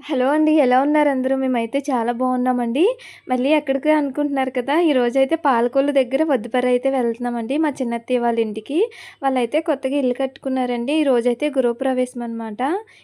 Hello అండి. ఎలా ఉన్నారు అందరూ? మేమైతే చాలా బాగున్నామండి. మళ్ళీ ఎక్కడికో అనుకుంటున్నారు కదా! ఈరోజైతే పాలకొల్లు దగ్గర వద్దిపర్రి అయితే వెళ్తున్నామండి మా చిన్నత్తయ్య వాళ్ళ ఇంటికి. వాళ్ళైతే కొత్తగా ఇల్లు కట్టుకున్నారండి. ఈరోజైతే గృహప్రవేశం అనమాట.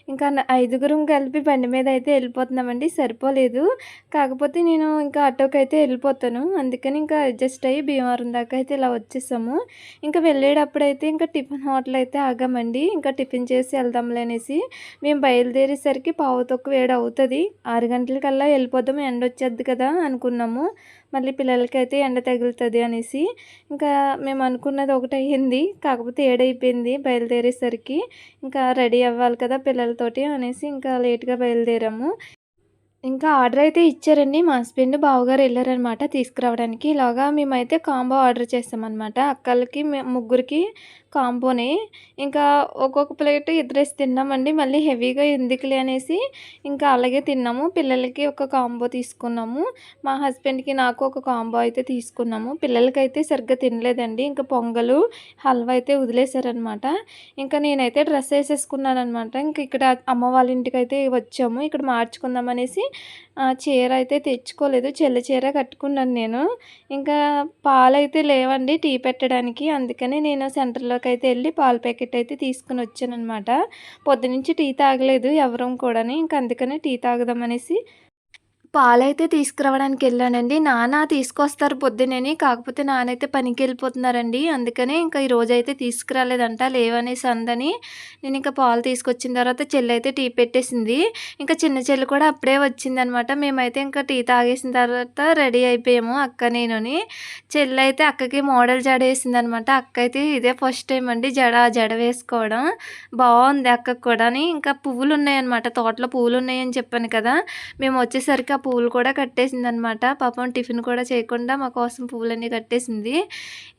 ఇంకా ఐదుగురం కలిపి బండి మీద అయితే వెళ్ళిపోతున్నామండి. సరిపోలేదు. కాకపోతే నేను ఇంకా ఆటోకైతే వెళ్ళిపోతాను. అందుకని ఇంకా అడ్జస్ట్ అయ్యి భీమవరం దాకా అయితే ఇలా వచ్చేసాము. ఇంకా వెళ్ళేటప్పుడైతే ఇంకా టిఫిన్ హోటల్ అయితే ఆగామండి. ఇంకా టిఫిన్ చేసి వెళ్దాంలే అనేసి. మేము బయలుదేరేసరికి పావు తక్కువ 7 అవుతది. 6 గంటలకల్లా వెళ్ళిపోదాం ఎండొచ్చేద్ది కదా అనుకున్నాము. మళ్ళీ పిల్లలకైతే ఎండ తగులుతది అనేసి. ఇంకా మేము అనుకున్నది ఒకటయింది. కాకపోతే 7 అయిపోయింది బయలుదేరేసరికి. ఇంకా రెడీ అవ్వాలి కదా పిల్లలతోటి అనేసి ఇంకా లేట్‌గా బయలుదేరాము. ఇంకా ఆర్డర్ అయితే ఇచ్చారండి. మా హస్బెండ్, బావగారు ఎళ్లారనమాట తీసుకురావడానికి. ఇలాగా మేమైతే కాంబో ఆర్డర్ చేసామనమాట. అక్కలకి ముగ్గురికి కాంబోనే. ఇంకా ఒక్కొక్క ప్లేట్ ఇద్దరేసి తిన్నామండి. మళ్ళీ హెవీగా ఎందుకులే అనేసి ఇంకా అలాగే తిన్నాము. పిల్లలకి ఒక కాంబో తీసుకున్నాము. మా హస్బెండ్‌కి, నాకు ఒక కాంబో అయితే తీసుకున్నాము. పిల్లలకైతే సరిగ్గా తినలేదండి. ఇంకా పొంగలు, హల్వా అయితే వదిలేసారనమాట. ఇంకా నేనైతే డ్రెస్ ఏసేసుకున్నాననమాట. ఇంక ఇక్కడ అమ్మ వాళ్ళ ఇంటికైతే వచ్చాము. ఇక్కడ మార్చుకుందామనేసి చీర అయితే తెచ్చుకోలేదు. చెల్లి చీర కట్టుకున్నాను నేను. ఇంకా పాలైతే లేవండి టీ పెట్టడానికి. అందుకని నేను సెంటర్‌లోకైతే ఎళ్లి పాల ప్యాకెట్ అయితే తీసుకొనొచ్చాననమాట. పొద్దునుంచి టీ తాగలేదు ఎవరం కూడాని. ఇంక అందుకని టీ తాగుదామనేసి పాలైతే తీసుకురావడానికెళ్ళానండి. నాన్న తీసుకొస్తారు పొద్దునేని. కాకపోతే నాన్నయితే పనికెళ్ళిపోతున్నారండి. అందుకనే ఇంకా ఈరోజైతే తీసుకురాలేదంట. లేవనేసి అందని. నేనింక పాలు తీసుకొచ్చిన తర్వాత చెల్లయితే టీ పెట్టేసింది. ఇంకా చిన్న చెల్లి కూడా అప్పుడే వచ్చిందనమాట. మేమైతే ఇంకా టీ తాగేసిన తర్వాత రెడీ అయిపోయాము అక్క నేనుని. చెల్లయితే అక్కకి మోడల్ జడ ఏసిందనమాట. అక్కయితే ఇదే ఫస్ట్ టైమ్ అండి జడ వేసుకోవడం. బావుంది అక్కకి కూడాని. ఇంకా పువ్వులున్నాయనమాట. తోటలో పువ్వులున్నాయని చెప్పాను కదా! మేమొచ్చేసరికి ఆ పువ్వులు కూడా కట్టేసిందనమాట. పాపం టిఫిన్ కూడా చేయకుండా మా కోసం పువ్వులన్నీ కట్టేసింది.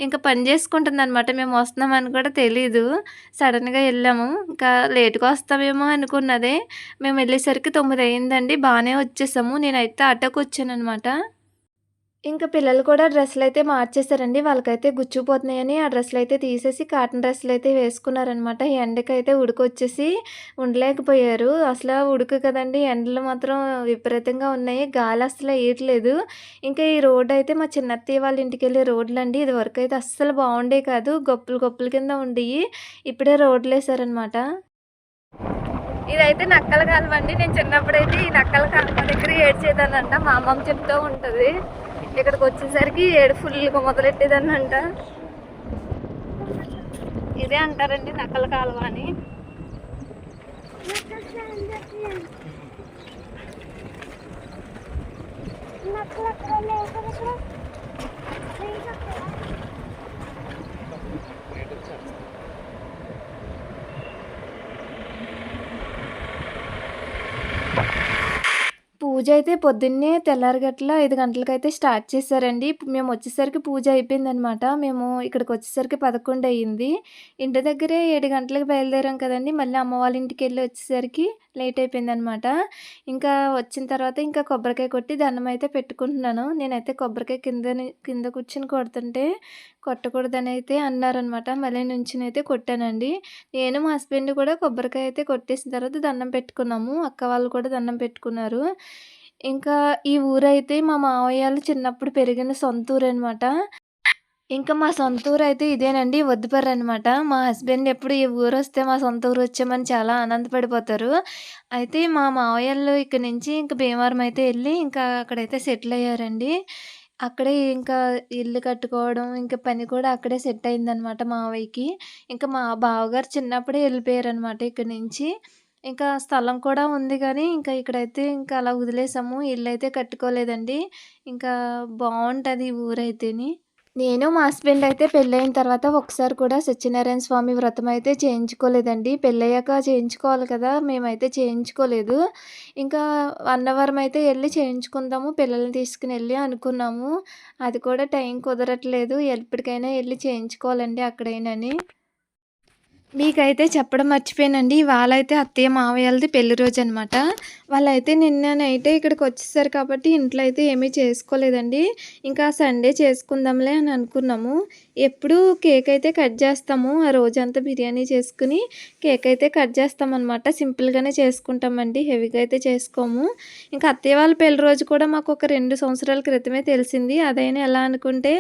ఇంకా పని చేసుకుంటుందనమాట. మేము వస్తున్నామని కూడా తెలీదు. సడన్‌గా ఎళ్ళాము. ఇంకా లేట్‌గా వస్తామేమో అనుకున్నదే. మేమెళ్ళేసరికి 9 అయిందండి. బానే వచ్చేసాము. నేనైతే ఆటోకొచ్చాననమాట. ఇంక పిల్లలు కూడా డ్రెస్సులయితే మార్చేశారండి. వాళ్ళకైతే గుచ్చుకుపోతున్నాయని ఆ డ్రెస్సులయితే తీసేసి కాటన్ డ్రెస్సులయితే వేసుకున్నారనమాట. ఎండకైతే ఉడకొచ్చేసి ఉండలేకపోయారు. అసల ఉడుకు కదండీ! ఎండలు మాత్రం విపరీతంగా ఉన్నాయి. గాలి అస్సలు ఎయట్లేదు. ఇంకా ఈ రోడ్డయితే మా చిన్నత్తయ్య వాళ్ళ ఇంటికెళ్ళే రోడ్లండి. ఇదివరకైతే అస్సలు బావుండేయి కాదు. గొప్పులు గొప్పుల కింద ఉండేయి. ఇప్పుడే రోడ్లేశారనమాట. ఇదైతే నక్కల కాలువండి. నేను చిన్నప్పుడైతే ఈ నక్కల కాలువ దగ్గర ఏడ్చేదాన్నంట. మా అమ్మమ్మ చెప్తూ ఉంటది. ఇక్కడికొచ్చేసరికి ఏడుపు ఫుల్‌గా మొదలెట్టేదాన్నంట. ఇదే అంటారండి నక్కల కాలువ అని. పూజ అయితే పొద్దున్నే తెల్లారిగట్ల 5 గంటలకైతే స్టార్ట్ చేశారండి. మేమొచ్చేసరికి పూజ అయిపోయిందనమాట. మేము ఇక్కడికొచ్చేసరికి 11 అయ్యింది. ఇంటి దగ్గరే 7 గంటలకు బయలుదేరాం కదండీ! మళ్ళీ అమ్మ వాళ్ళ ఇంటికెళ్ళి వచ్చేసరికి లేట్ అయిపోయిందనమాట. ఇంకా వచ్చిన తర్వాత ఇంకా కొబ్బరికాయ కొట్టి దండం అయితే పెట్టుకుంటున్నాను. నేనైతే కొబ్బరికాయ కింద కూర్చొని కొడుతుంటే కొట్టకూడదనైతే అన్నారనమాట. మళ్ళీ నుంచునైతే కొట్టానండి. నేను మా హస్బెండ్ కూడా కొబ్బరికాయ అయితే కొట్టేసిన తర్వాత దండం పెట్టుకున్నాము. అక్క వాళ్ళు కూడా దండం పెట్టుకున్నారు. ఇంకా ఈ ఊరైతే మా మావయ్యోళ్ళు చిన్నప్పుడు పెరిగిన సొంత ఊరనమాట. ఇంకా మా సొంత ఊరైతే ఇదేనండి వద్దిపర్రనమాట. మా హస్బెండ్ ఎప్పుడు ఈ ఊరొస్తే మా సొంత ఊరొచ్చామని చాలా ఆనందపడిపోతారు. అయితే మా మావయ్యోళ్ళు ఇక్కడి నుంచి ఇంక భీమవరం అయితే ఎళ్లి ఇంకా అక్కడైతే సెటిల్ అయ్యారండి. అక్కడే ఇంకా ఇల్లు కట్టుకోవడం, ఇంక పని కూడా అక్కడే సెట్ అయిందనమాట మావయ్యకి. ఇంకా మా బావగారు చిన్నప్పుడే ఎళ్ళిపోయారనమాట ఇక్కడి నుంచి. ఇంకా స్థలం కూడా ఉంది గానీ, ఇంకా ఇక్కడైతే ఇంకా అలా వదిలేసాము. ఇల్లయితే కట్టుకోలేదండి. ఇంకా బావుంటది ఈ ఊరైతేని. నేను మా హస్బెండ్ అయితే పెళ్ళైన తర్వాత ఒకసారి కూడా సత్యనారాయణ స్వామి వ్రతం అయితే చేయించుకోలేదండి. పెళ్ళయ్యాక చేయించుకోవాలి కదా! మేమైతే చేయించుకోలేదు. ఇంకా అన్నవరం అయితే ఎళ్లి చేయించుకుందాము పిల్లల్ని తీసుకొనెళ్ళి అనుకున్నాము. అది కూడా టైం కుదరట్లేదు. ఎప్పటికైనా ఎళ్లి చేయించుకోవాలండి అక్కడైనని. మీకైతే చెప్పడం మర్చిపోయానండి. ఇవాళైతే అత్తయ్య, మావయ్యోళ్ళది పెళ్లి రోజనమాట. వాళ్ళైతే నిన్న నైటే ఇక్కడికొచ్చేసారు కాబట్టి ఇంట్లో అయితే ఏమీ చేసుకోలేదండి. ఇంకా సండే చేసుకుందాంలే అని అనుకున్నాము. ఎప్పుడూ కేక్ అయితే కట్ చేస్తాము. ఆ రోజంతా బిర్యానీ చేసుకొని కేక్ అయితే కట్ చేస్తామనమాట. సింపుల్‌గానే చేసుకుంటామండి. హెవీగా అయితే చేసుకోము. ఇంకా అత్తయ్య వాళ్ళ పెళ్లి రోజు కూడా మాకు ఒక 2 సంవత్సరాల క్రితమే తెలిసింది. అదైనా ఎలా అనుకుంటే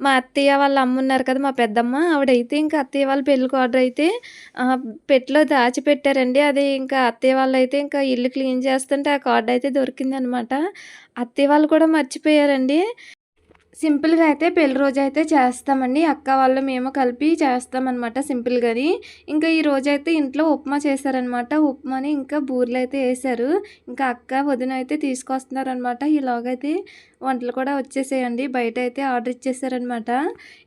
మా అత్తయ్య వాళ్ళ అమ్మ ఉన్నారు కదా! మా పెద్దమ్మ ఆవిడైతే ఇంకా అత్తయ్య వాళ్ళ పెళ్ళికి ఆర్డర్ అయితే పెట్టెలో దాచిపెట్టారండి. అది ఇంకా అత్తయ్య వాళ్ళైతే ఇంకా ఇల్లు క్లీన్ చేస్తుంటే ఆ కార్డ్ అయితే దొరికిందనమాట. అత్తయ్య వాళ్ళు కూడా మర్చిపోయారండి. సింపుల్‌గా అయితే పెళ్లి రోజైతే చేస్తామండి. అక్క వాళ్ళు మేము కలిపి చేస్తామనమాట సింపుల్‌గాని. ఇంకా ఈ రోజైతే ఇంట్లో ఉప్మా చేశారనమాట. ఉప్మాని ఇంకా బూరెలైతే ఏశారు. ఇంకా అక్క, వదిన అయితే తీసుకొస్తున్నారనమాట. ఈలోగైతే వంటలు కూడా వచ్చేసాయండి. బయటైతే ఆర్డర్ ఇచ్చేసారనమాట.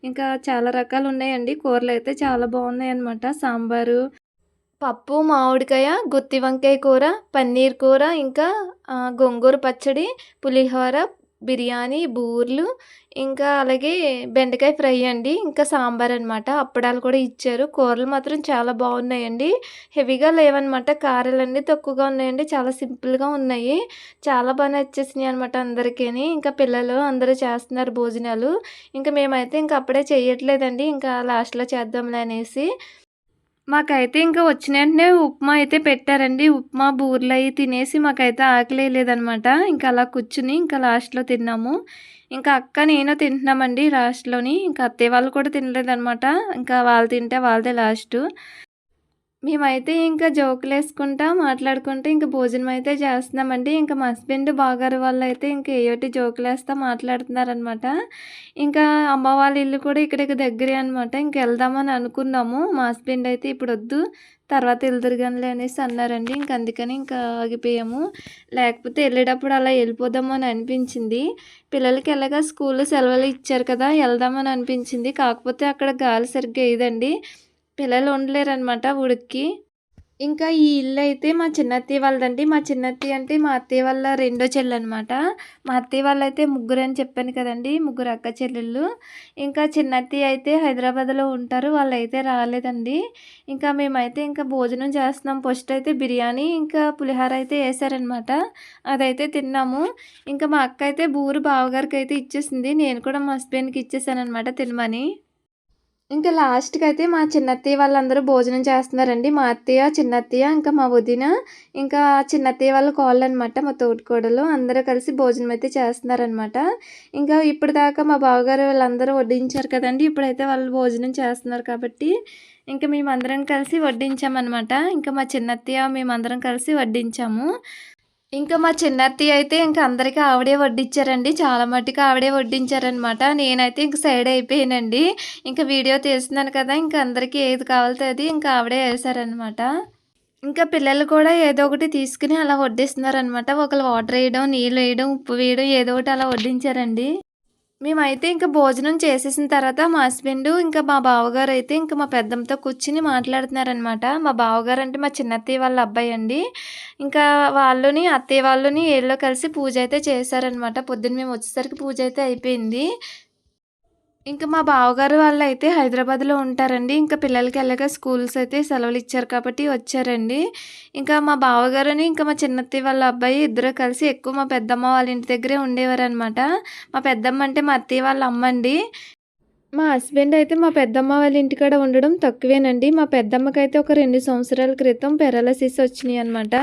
ఇంకా చాలా రకాలున్నాయండి. కూరలైతే చాలా బాగున్నాయనమాట. సాంబారు, పప్పు, మామిడికాయ, గుత్తి వంకాయ కూర, పన్నీర్ కూర, ఇంకా గోంగూర పచ్చడి, పులిహోర, బిర్యానీ, బూరెలు, ఇంకా అలాగే బెండకాయ ఫ్రై అండి. ఇంకా సాంబార్ అనమాట. అప్పడాలు కూడా ఇచ్చారు. కూరలు మాత్రం చాలా బాగున్నాయండి. హెవీగా లేవనమాట. కారాలన్నీ తక్కువగా ఉన్నాయండి. చాలా సింపుల్‌గా ఉన్నాయి. చాలా బా నచ్చేసినాయి అనమాట అందరికీని. ఇంకా పిల్లలు అందరూ చేస్తున్నారు భోజనాలు. ఇంకా మేమైతే ఇంక అప్పుడే చేయట్లేదండి. ఇంకా లాస్ట్‌లో చేద్దాంలే అనేసి. మాకైతే ఇంకా వచ్చిన వెంటనే ఉప్మా అయితే పెట్టారండి. ఉప్మా, బూరెలయి తినేసి మాకైతే ఆకలేయలేదనమాట. ఇంకా అలా కూర్చుని ఇంకా లాస్ట్‌లో తిన్నాము. ఇంకా అక్క, నేను తింటున్నామండి లాస్ట్‌లోని. ఇంకా అత్తయ్య వాళ్ళు కూడా తినలేదనమాట. ఇంకా వాళ్ళు తింటే వాళ్ళదే లాస్టు. మేమైతే ఇంకా జోకులేసుకుంటా, మాట్లాడుకుంటూ ఇంక భోజనం అయితే చేస్తున్నామండి. ఇంకా మా హస్బెండ్, బావగారు వాళ్ళైతే ఇంక ఏయోటి జోకులేస్తా మాట్లాడుతున్నారనమాట. ఇంకా అమ్మ వాళ్ళ ఇల్లు కూడా ఇక్కడికి దగ్గరే అనమాట. ఇంకెళ్దామని అనుకున్నాము. మా హస్బెండ్ అయితే "ఇప్పుడొద్దు, తర్వాత ఎళ్దురు గానిలే" అనేసి అన్నారండి. ఇంక అందుకని ఇంకా ఆగిపోయాము. లేకపోతే ఎళ్ళేటప్పుడు అలా ఎళ్ళిపోదాము అని అనిపించింది. పిల్లలకి ఎలాగా స్కూల్‌లో సెలవులు ఇచ్చారు కదా! ఎళ్దామని అనిపించింది. కాకపోతే అక్కడ గాలి సరిగ్గా ఎయదండి. పిల్లలు ఉండలేరనమాట ఉడుక్కి. ఇంకా ఈ ఇల్లయితే మా చిన్నత్తయ్య వాళ్ళదండి. మా చిన్నత్తయ్య అంటే మా అత్తయ్య వాళ్ళ రెండో చెల్లనమాట. మా అత్తయ్య వాళ్ళైతే ముగ్గురని చెప్పాను కదండీ! ముగ్గురు అక్క చెల్లెళ్ళు. ఇంకా చిన్నత్తయ్య అయితే హైదరాబాద్‌లో ఉంటారు. వాళ్ళైతే రాలేదండి. ఇంకా మేమైతే ఇంకా భోజనం చేస్తున్నాం. ఫస్ట్ అయితే బిర్యానీ, ఇంకా పులిహోర అయితే ఏశారనమాట. అదైతే తిన్నాము. ఇంకా మా అక్క అయితే బూరు బావగారికైతే ఇచ్చేసింది. నేను కూడా మా హస్బెండ్‌కి ఇచ్చేసాననమాట తినమని. ఇంకా లాస్ట్‌కైతే మా చిన్నత్తయ్య వాళ్ళందరూ భోజనం చేస్తున్నారండి. మా అత్తయ్య, చిన్నత్తయ్య, ఇంకా మా వదిన, ఇంకా చిన్నత్తయ్య వాళ్ళ కోడలనమాట మా తోటికోడలు. అందరూ కలిసి భోజనం అయితే చేస్తున్నారనమాట. ఇంకా ఇప్పటిదాకా మా బావగారు వీళ్ళందరూ వడ్డించారు కదండీ! ఇప్పుడైతే వాళ్ళు భోజనం చేస్తున్నారు కాబట్టి, ఇంక మేమందరం కలిసి వడ్డించామనమాట. ఇంకా మా చిన్నత్తయ్య, మేమందరం కలిసి వడ్డించాము. ఇంకా మా చిన్నత్తయ్య అయితే ఇంక అందరికి ఆవిడే వడ్డించారండి. చాలా మట్టుకు ఆవిడే వడ్డించారనమాట. నేనైతే ఇంక సైడ్ అయిపోయానండి. ఇంక వీడియో తీస్తున్నాను కదా! ఇంక అందరికి ఏది కావాలితే అది ఇంకా ఆవిడే ఏశారనమాట. ఇంకా పిల్లలు కూడా ఏదో ఒకటి తీసుకొని అలా వడ్డిస్తున్నారనమాట. ఒకళ్ళు వాటర్ ఎయడం, నీళ్ళేయడం, ఉప్పు వేయడం ఏదో ఒకటి అలా వడ్డించారండి. మేమైతే ఇంక భోజనం చేసేసిన తర్వాత మా హస్బెండు, ఇంకా మా బావగారైతే ఇంక మా పెద్దమ్మతో కూర్చొని మాట్లాడుతున్నారనమాట. మా బావగారంటే మా చిన్నత్తయ్య వాళ్ళ అబ్బాయండి. ఇంకా వాళ్ళుని, అత్తయ్య వాళ్ళుని ఈళ్ళు కలిసి పూజైతే చేశారనమాట. పొద్దున్న మేమొచ్చేసరికి పూజైతే అయిపోయింది. ఇంక మా బావగారు వాళ్ళైతే హైదరాబాద్‌లో ఉంటారండి. ఇంకా పిల్లలకెలాగా స్కూల్స్ అయితే సెలవులిచ్చారు కాబట్టి వచ్చారండి. ఇంకా మా బావగారుని, ఇంకా మా చిన్నత్తయ్య వాళ్ళ అబ్బాయి ఇద్దరు కలిసి ఎక్కువ మా పెద్దమ్మ వాళ్ళ ఇంటి దగ్గరే ఉండేవారనమాట. మా పెద్దమ్మ అంటే మా అత్తయ్య వాళ్ళ అమ్మండి. మా హస్బెండ్ అయితే మా పెద్దమ్మ వాళ్ళ ఇంటికాడ ఉండడం తక్కువేనండి. మా పెద్దమ్మకైతే ఒక 2 సంవత్సరాల క్రితం పారాలిసిస్ వచ్చినియనమాట.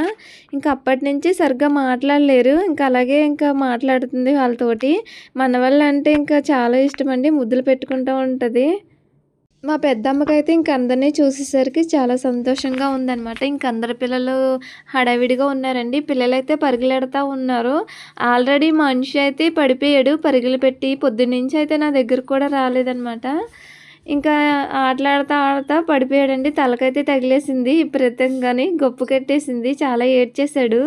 ఇంక అప్పటినుంచి సరిగ్గా మాట్లాడలేరు. ఇంక అలాగే ఇంకా మాట్లాడుతుంది వాళ్ళతోటి. మనవళ్ళంటే ఇంకా చాలా ఇష్టమండి. ముద్దులు పెట్టుకుంటూ ఉంటది. మా పెద్దమ్మకైతే ఇంక అందరిని చూసేసరికి చాలా సంతోషంగా ఉందనమాట. ఇంక అందరి పిల్లలు హడావిడిగా ఉన్నారండి. పిల్లలైతే పరుగులెడతా ఉన్నారు. ఆల్రెడీ మనిషి అయితే పడిపోయాడు పరుగులు పెట్టి. పొద్దున్నుంచి అయితే నా దగ్గరికి కూడా రాలేదనమాట. ఇంకా ఆటలాడుతా ఆడతా పడిపోయాడండి. తలకైతే తగిలేసింది విపరీతంగాని. గొప్పు కట్టేసింది. చాలా ఏడ్చేశాడు.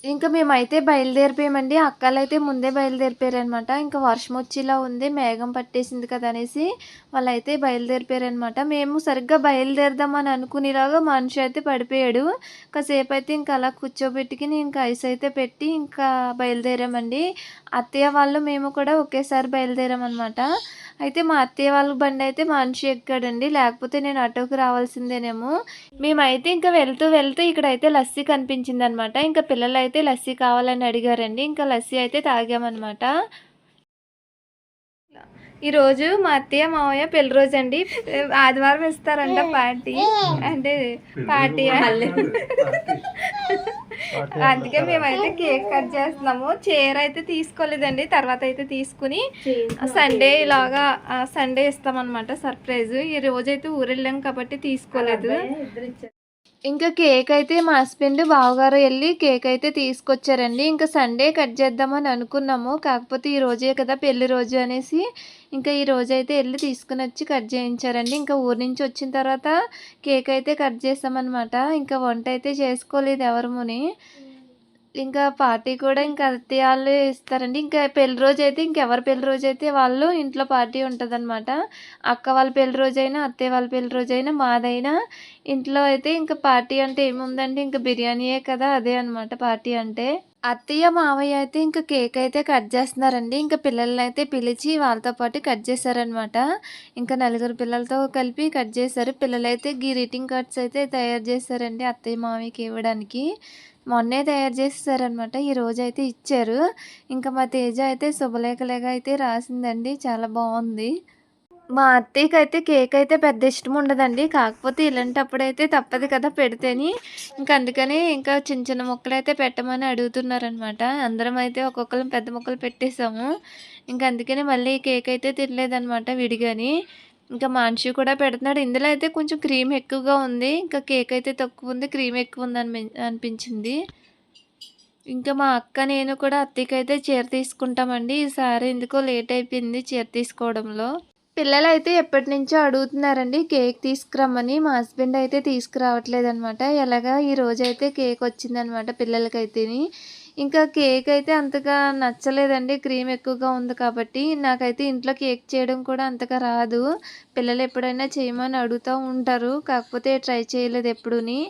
ఇంక మేమైతే బయలుదేరిపోయామండి. అక్కలైతే ముందే బయలుదేరిపోయారనమాట. ఇంక వర్షం వచ్చేలా ఉంది. మేఘం పట్టేసింది కదా! అనేసి వాళ్ళైతే బయలుదేరిపోయారనమాట. మేము సరిగ్గా బయలుదేరదామని అనుకునేలాగా మనిషి అయితే పడిపోయాడు. కాసేపయితే ఇంక అలా కూర్చోబెట్టుకొని ఇంక ఐస్ అయితే పెట్టి ఇంకా బయలుదేరామండి. అత్తయ్య వాళ్ళు, మేము కూడా ఒకేసారి బయలుదేరామనమాట. అయితే మా అత్తయ్య వాళ్ళ బండయితే మనిషి ఎక్కాడండి. లేకపోతే నేను ఆటోకి రావాల్సిందేనేమో. మేమైతే ఇంకా వెళ్తూ, వెళ్తూ ఇక్కడైతే లస్సీ కనిపించిందనమాట. ఇంకా పిల్లలైతే లస్సీ కావాలని అడిగారండి. ఇంకా లస్సీ అయితే తాగామనమాట. ఈరోజు మా అత్తయ్య మావయ్య పెళ్లి రోజు అండి. ఆదివారం ఇస్తారంట పార్టీ, అంటే పార్టీ. అందుకే మేమైతే కేక్ కట్ చేస్తున్నాము. చీర అయితే తీసుకోలేదండి, తర్వాత అయితే తీసుకుని సండే ఇలాగా సండే ఇస్తామన్నమాట సర్ప్రైజ్. ఈ రోజైతే ఊరెళ్ళాం కాబట్టి తీసుకోలేదు. ఇంకా కేక్ అయితే మా హస్బెండ్ బావగారు వెళ్ళి కేక్ అయితే తీసుకొచ్చారండి. ఇంకా సండే కట్ చేద్దామని అనుకున్నాము, కాకపోతే ఈ రోజే కదా పెళ్లి రోజు అనేసి ఇంకా ఈ రోజు అయితే వెళ్ళి తీసుకుని వచ్చి కట్ చేయించారండి. ఇంకా ఊరి నుంచి వచ్చిన తర్వాత కేక్ అయితే కట్ చేస్తామన్నమాట. ఇంకా వంట అయితే చేసుకోలేదు ఎవరముని. ఇంకా పార్టీ కూడా ఇంకా అత్తయ్య వాళ్ళు ఇస్తారండి. ఇంకా పెళ్లి రోజు అయితే ఇంకెవరి పెళ్లి రోజు అయితే వాళ్ళు ఇంట్లో పార్టీ ఉంటుంది అనమాట. అక్క వాళ్ళ పెళ్లి రోజైనా అత్తయ్య వాళ్ళ పెళ్లి రోజైనా మాదైనా ఇంట్లో అయితే ఇంకా పార్టీ అంటే ఏముందండి, ఇంకా బిర్యానీయే కదా, అదే అనమాట పార్టీ అంటే. అత్తయ్య మావయ్య అయితే ఇంకా కేక్ అయితే కట్ చేస్తున్నారండి. ఇంకా పిల్లల్ని అయితే పిలిచి వాళ్ళతో పాటు కట్ చేశారనమాట. ఇంకా నలుగురు పిల్లలతో కలిపి కట్ చేశారు. పిల్లలైతే గ్రీటింగ్ కార్డ్స్ అయితే తయారు చేశారండి అత్తయ్య మావయ్యకి ఇవ్వడానికి. మొన్నే తయారు చేసేసారనమాట, ఈ రోజు అయితే ఇచ్చారు. ఇంకా మా తేజ అయితే శుభలేఖలేగా అయితే రాసిందండి, చాలా బాగుంది. మా అత్తయ్యకి అయితే కేక్ అయితే పెద్ద ఇష్టం ఉండదండి, కాకపోతే ఇలాంటప్పుడైతే తప్పదు కదా పెడితేని. ఇంకా అందుకని ఇంకా చిన్న చిన్న ముక్కలు అయితే పెట్టమని అడుగుతున్నారనమాట. అందరం అయితే ఒక్కొక్కరు పెద్ద ముక్కలు పెట్టేసాము. ఇంకా అందుకని మళ్ళీ కేక్ అయితే తినలేదనమాట విడిగాని. ఇంకా మాన్షి కూడా పెడుతున్నాడు. ఇందులో అయితే కొంచెం క్రీమ్ ఎక్కువగా ఉంది, ఇంకా కేక్ అయితే తక్కువ ఉంది, క్రీమ్ ఎక్కువ ఉంది అనిపించింది. ఇంకా మా అక్క నేను కూడా అత్తయ్యకి అయితే చీర తీసుకుంటామండి. ఈసారి ఎందుకో లేట్ అయిపోయింది చీర తీసుకోవడంలో. పిల్లలు అయితే ఎప్పటి నుంచో అడుగుతున్నారండి కేక్ తీసుకురమ్మని. మా హస్బెండ్ అయితే తీసుకురావట్లేదు అనమాట. ఎలాగా ఈ రోజైతే కేక్ వచ్చిందనమాట పిల్లలకైతేని. ఇంకా కేక్ అయితే అంతగా నచ్చలేదండి, క్రీమ్ ఎక్కువగా ఉంది కాబట్టి. నాకైతే ఇంట్లో కేక్ చేయడం కూడా అంతగా రాదు. పిల్లలు ఎప్పుడైనా చేయమని అడుగుతూ ఉంటారు, కాకపోతే ట్రై చేయలేదు ఎప్పుడూని.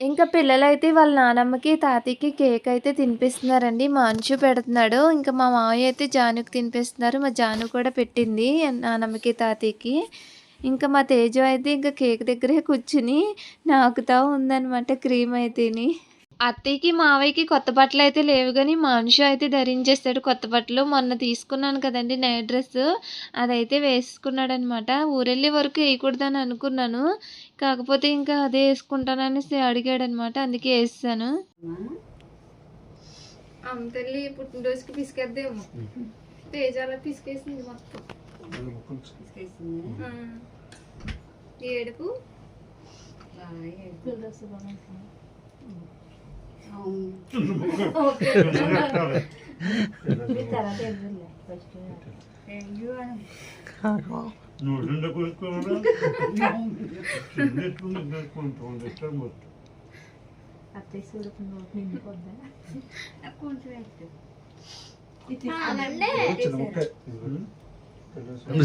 ఇంకా పిల్లలైతే వాళ్ళ నానమ్మకి తాతయ్యకి కేక్ అయితే తినిపిస్తున్నారండి. మా అంచు పెడుతున్నాడు. ఇంకా మా మావయ్య అయితే జానుకి తినిపిస్తున్నారు. మా జాను కూడా పెట్టింది నానమ్మకి తాతయ్యకి. ఇంకా మా తేజు అయితే ఇంకా కేక్ దగ్గరే కూర్చుని నాకుతా ఉందన్నమాట క్రీమ్ అయితేని. అత్తయ్యకి మావయ్యకి కొత్త బట్టలు అయితే లేవు, కానీ మనిషి అయితే ధరించేస్తాడు కొత్త బట్టలు. మొన్న తీసుకున్నాను కదండి నైట్ డ్రెస్, అదైతే వేసుకున్నాడు అనమాట. ఊరెళ్ళే వరకు వేయకూడదని అనుకున్నాను, కాకపోతే ఇంకా అదే వేసుకుంటాననేసి అడిగాడు అనమాట, అందుకే వేసాను. తల్లి పుట్టినరోజుకి పిసికేద్దేమో, తేజాల పిసికేసింది మొత్తం. ఏడుపు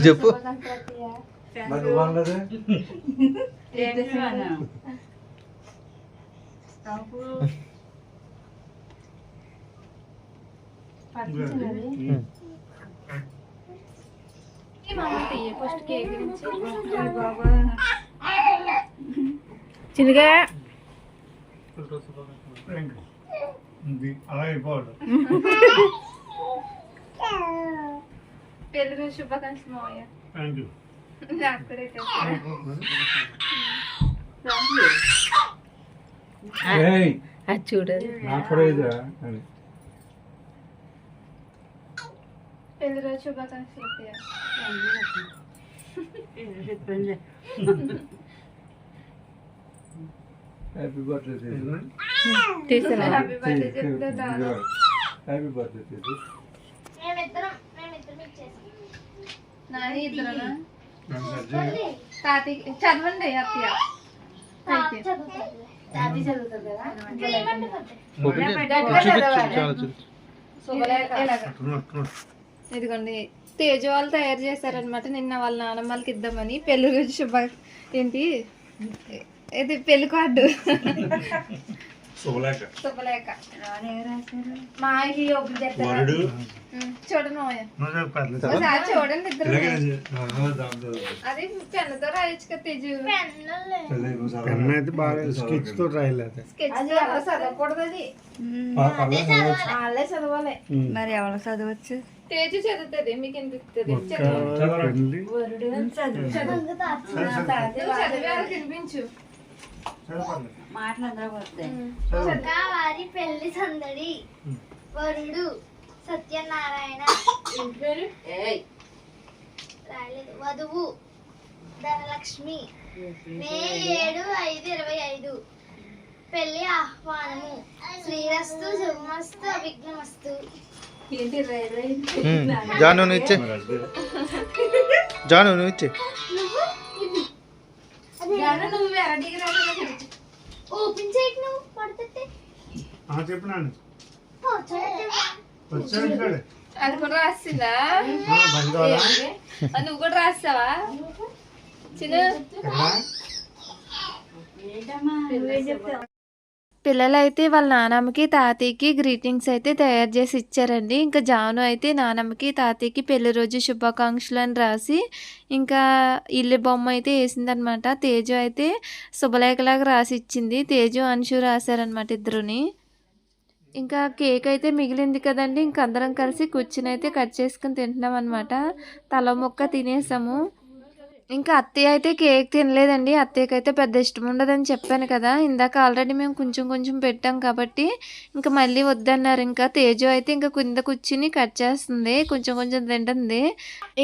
చెప్పు. చిన్నగా పెళ్లి రోజు శుభాకాంక్షలు మావయ్య. నాకు కూడా అది చూడదు. పెళ్లి రోజు శుభాకాంక్షలు అత్తయ్య. హ్యాపీ బర్త్డే హ్యాపీ బర్త్డే చెప్తా. హ్యాపీ బర్త్డే నాని ఇద్దరునా? తాతయ్య చదవండి అత్తయ్య. ఇదిగోండి తేజ వాళ్ళు తయారు చేశారనమాట నిన్న వాళ్ళ నాన్నమ్మ వాళ్ళకి ఇద్దామని. పెళ్లి రోజు ఏంటి ఇది పెళ్లి కార్డు. శుభలేఖ శుభలేఖ మాకి ఒబ్బు చెప్తారు వరుడు చూడండి మావయ్య. నువ్వు చెప్పు పర్లేదు. ఒకసారి చూడండి ఇద్దరు ఇలాగే దాంతో అది పెన్నుతో రాయొచ్చు కదా తేజు. పెన్ అయితే బాగా స్కెచ్ తో రాయలేదు. స్కెచ్ అలా చదవకూడదు, అది వాళ్ళే చదవాలి. మరి ఎవరు చదవచ్చు? తేజు చదువుతుంది, మీకు అనిపిస్తుంది. పెన్నులు చదివి వాళ్ళకి వినిపించు. మాటలు అందరూ వస్తాయి. వారి పెళ్లి సందడి వరుడు సత్యనారాయణ రాయలేదు. వధువు ధనలక్ష్మి మే 7/5/25 పెళ్లి ఆహ్వానము శ్రీరస్తు శుభమస్తు అవిఘ్నమస్తు. జాను నువ్వు ఇచ్చే జాను నువ్వు ఇచ్చే నువ్వు వెరైటీగా రావాలి. ఓపెన్ చేయకు, నువ్వు పడుతుంటే చెప్పు నాన్న అది కూడా రాసిందా? నువ్వు కూడా రాస్తావా చిన్న? పిల్లలు అయితే వాళ్ళ నానమ్మకి తాతయ్యకి గ్రీటింగ్స్ అయితే తయారు చేసి ఇచ్చారండి. ఇంకా జాను అయితే నానమ్మకి తాతయ్యకి పెళ్లి రోజు శుభాకాంక్షలు అని రాసి ఇంకా ఇల్లు బొమ్మ అయితే వేసిందనమాట. తేజు అయితే శుభలేఖలాగా రాసి ఇచ్చింది. తేజు అంశు రాశారనమాట ఇద్దరుని. ఇంకా కేక్ అయితే మిగిలింది కదండి, ఇంక అందరం కలిసి కూర్చుని అయితే కట్ చేసుకుని తింటున్నాం అనమాట. తల మొక్క తినేసాము. ఇంకా అత్తయ్య అయితే కేక్ తినలేదండి. అత్తయ్యకి అయితే పెద్ద ఇష్టం ఉండదని చెప్పాను కదా ఇందాక. ఆల్రెడీ మేము కొంచెం కొంచెం పెట్టాం కాబట్టి ఇంకా మళ్ళీ వద్దన్నారు. ఇంకా తేజు అయితే ఇంకా కింద కూర్చుని కట్ చేస్తుంది, కొంచెం కొంచెం తింటుంది.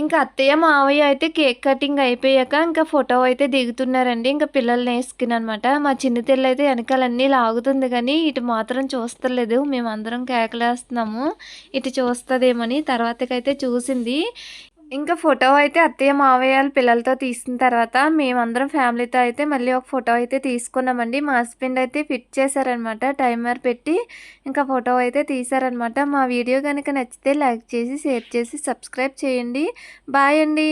ఇంకా అత్తయ్య మావయ్య అయితే కేక్ కటింగ్ అయిపోయాక ఇంకా ఫోటో అయితే దిగుతున్నారండి. ఇంకా పిల్లల్ని వేసుకుని అనమాట. మా చిన్న తెల్లు అయితే వెనకాలన్నీ లాగుతుంది కానీ ఇటు మాత్రం చూస్తలేదు. మేమందరం కేకలేస్తున్నాము ఇటు చూస్తుందేమని. తర్వాతకైతే చూసింది. ఇంకా ఫోటో అయితే అత్తయ్య మావయ్య పిల్లలతో తీసిన తర్వాత మేమందరం ఫ్యామిలీతో అయితే మళ్ళీ ఒక ఫోటో అయితే తీసుకున్నామండి. మా హస్బెండ్ అయితే ఫిట్ చేశారనమాట, టైమర్ పెట్టి ఇంకా ఫోటో అయితే తీశారనమాట. మా వీడియో కనుక నచ్చితే లైక్ చేసి షేర్ చేసి సబ్స్క్రైబ్ చేయండి. బాయ్ అండి.